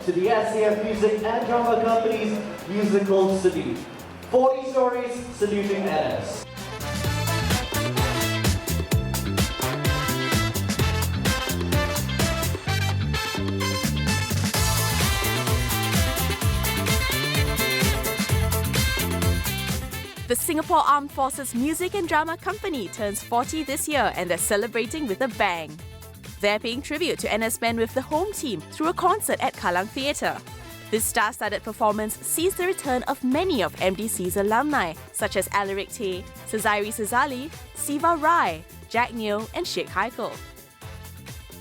to the SAF Music and Drama Company's musical salute. 40 stories saluting NS. The Singapore Armed Forces Music and Drama Company turns 40 this year and they're celebrating with a bang. They're paying tribute to NSmen with the home team through a concert at Kallang Theatre. This star-studded performance sees the return of many of MDC's alumni, such as Alaric Tay, Sazairi Sazali, Siva Rai, Jack Neo and Sheikh Haikal.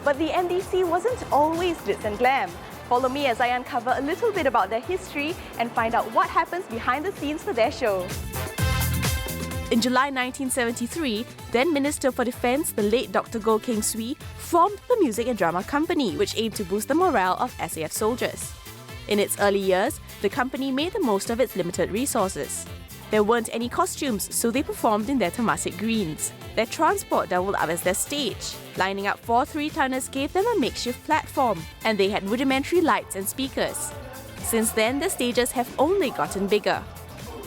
But the MDC wasn't always glitz and glam. Follow me as I uncover a little bit about their history and find out what happens behind the scenes for their show. In July 1973, then Minister for Defence, the late Dr. Goh Keng Swee, formed the Music and Drama Company, which aimed to boost the morale of SAF soldiers. In its early years, the company made the most of its limited resources. There weren't any costumes, so they performed in their Temasek greens. Their transport doubled up as their stage. Lining up 4 3-tonners gave them a makeshift platform, and they had rudimentary lights and speakers. Since then, the stages have only gotten bigger.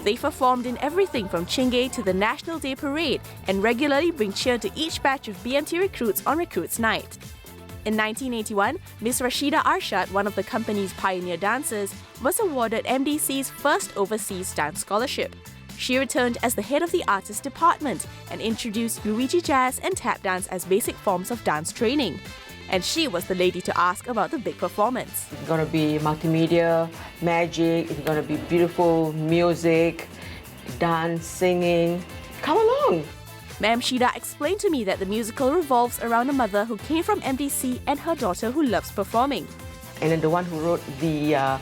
They performed in everything from Chingay to the National Day Parade and regularly bring cheer to each batch of BMT recruits on Recruits Night. In 1981, Miss Rashida Arshad, one of the company's pioneer dancers, was awarded MDC's first overseas dance scholarship. She returned as the head of the artist department and introduced Luigi Jazz and tap dance as basic forms of dance training. And she was the lady to ask about the big performance. It's going to be multimedia, magic, it's going to be beautiful music, dance, singing. Come along! Ma'am Shida explained to me that the musical revolves around a mother who came from MDC and her daughter who loves performing. And then the one who wrote the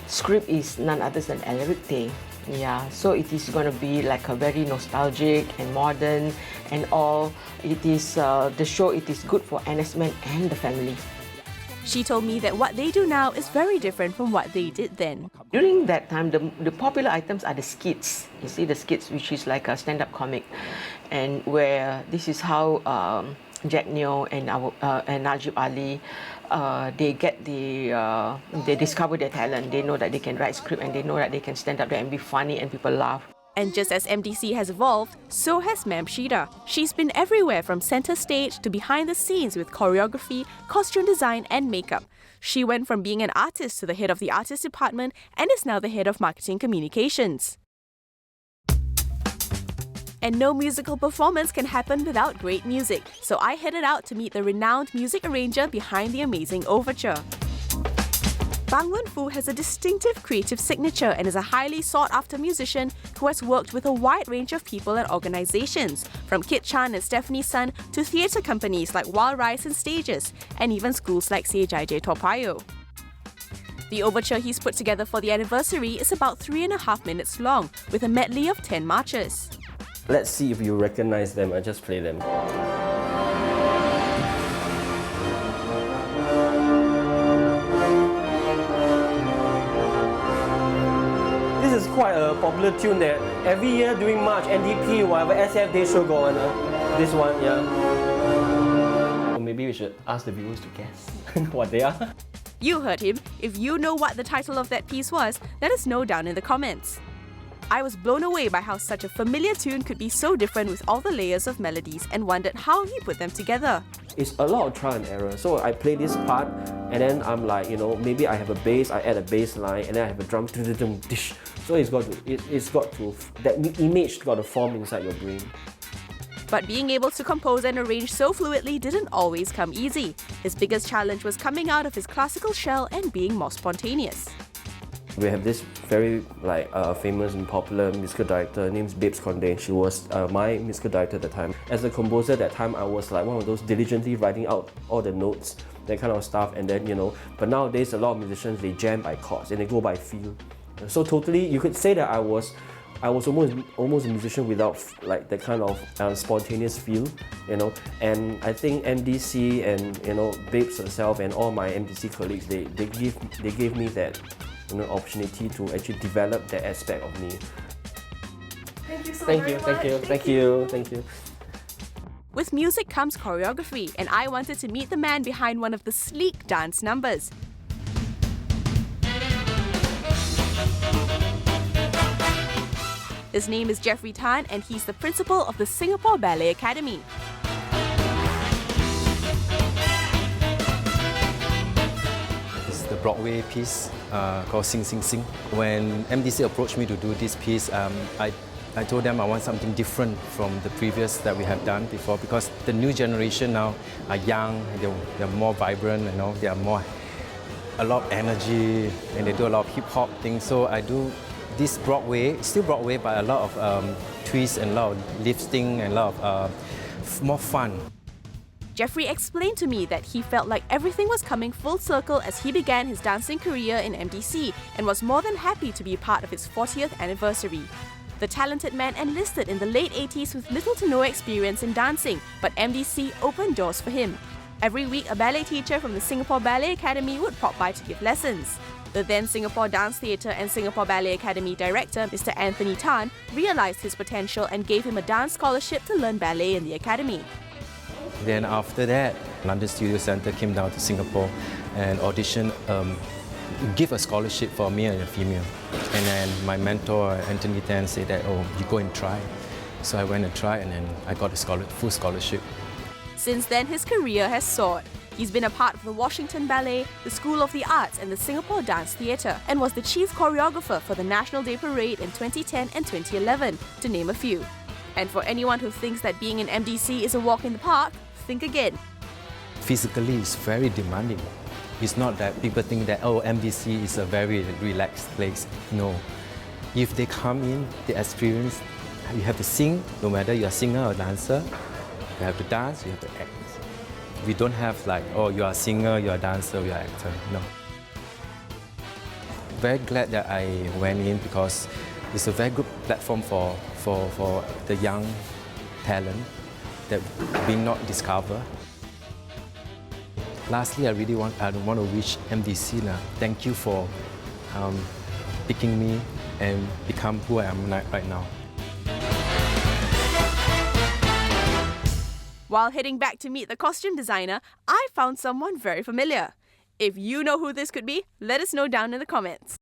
script is none other than Alaric Tay. Yeah, so it is going to be like a very nostalgic and modern and all. It is the show. It is good for NSmen and the family. She told me that what they do now is very different from what they did then. During that time, the popular items are the skits. You see the skits, which is like a stand-up comic, and where this is how Jack Neo and Najib Ali, they discover their talent. They know that they can write script and they know that they can stand up there and be funny and people laugh. And just as MDC has evolved, so has Ma'am Shida. She's been everywhere from center stage to behind the scenes with choreography, costume design and makeup. She went from being an artist to the head of the artist department and is now the head of marketing communications. And no musical performance can happen without great music, so I headed out to meet the renowned music arranger behind the amazing overture. Bang Wen-fu has a distinctive creative signature and is a highly sought-after musician who has worked with a wide range of people and organizations, from Kit Chan and Stephanie Sun to theatre companies like Wild Rice and Stages, and even schools like CHIJ Toa Payoh. The overture he's put together for the anniversary is about 3.5 minutes long, with a medley of 10 marches. Let's see if you recognize them. I just play them. This is quite a popular tune that every year during March, NDP, whatever SAF Day show go on. This one, yeah. Or maybe we should ask the viewers to guess what they are. You heard him. If you know what the title of that piece was, let us know down in the comments. I was blown away by how such a familiar tune could be so different with all the layers of melodies and wondered how he put them together. It's a lot of trial and error. So I play this part and then I'm like, maybe I have a bass, I add a bass line and then I have a drum, dish. So it's got to, that image got to form inside your brain. But being able to compose and arrange so fluidly didn't always come easy. His biggest challenge was coming out of his classical shell and being more spontaneous. We have this very famous and popular musical director named Babes Condé. She was my musical director at the time. As a composer at that time, I was like one of those diligently writing out all the notes, that kind of stuff, and then but nowadays a lot of musicians, they jam by chords and they go by feel. So totally, you could say that I was almost a musician without like that kind of spontaneous feel, And I think MDC and Babes herself and all my MDC colleagues, they gave me that opportunity to actually develop that aspect of me. Thank you so very much. Thank you. With music comes choreography, and I wanted to meet the man behind one of the sleek dance numbers. His name is Jeffrey Tan and he's the principal of the Singapore Ballet Academy. It's the Broadway piece called Sing Sing Sing. When MDC approached me to do this piece, I told them I want something different from the previous that we have done before, because the new generation now are young, they're more vibrant, they are a lot of energy, and they do a lot of hip hop things. So I do this Broadway, still Broadway, but a lot of twists and a lot of lifting and a lot of more fun. Jeffrey explained to me that he felt like everything was coming full circle as he began his dancing career in MDC and was more than happy to be part of its 40th anniversary. The talented man enlisted in the late 80s with little to no experience in dancing, but MDC opened doors for him. Every week, a ballet teacher from the Singapore Ballet Academy would pop by to give lessons. The then Singapore Dance Theatre and Singapore Ballet Academy director, Mr. Anthony Tan, realised his potential and gave him a dance scholarship to learn ballet in the academy. Then after that, London Studio Centre came down to Singapore and auditioned, give a scholarship for a male and a female. And then my mentor, Anthony Tan, said that, oh, you go and try. So I went and tried, and then I got a full scholarship. Since then, his career has soared. He's been a part of the Washington Ballet, the School of the Arts and the Singapore Dance Theatre, and was the chief choreographer for the National Day Parade in 2010 and 2011, to name a few. And for anyone who thinks that being in MDC is a walk in the park, think again. Physically, it's very demanding. It's not that people think that, oh, MDC is a very relaxed place. No. If they come in, they experience, you have to sing, no matter you're a singer or dancer. You have to dance, you have to act. We don't have like, oh, you are a singer, you are a dancer, you are an actor. No. Very glad that I went in because it's a very good platform for the young talent that being not discovered. Lastly, I want to wish MDC thank you for picking me and become who I am right now. While heading back to meet the costume designer, I found someone very familiar. If you know who this could be, let us know down in the comments.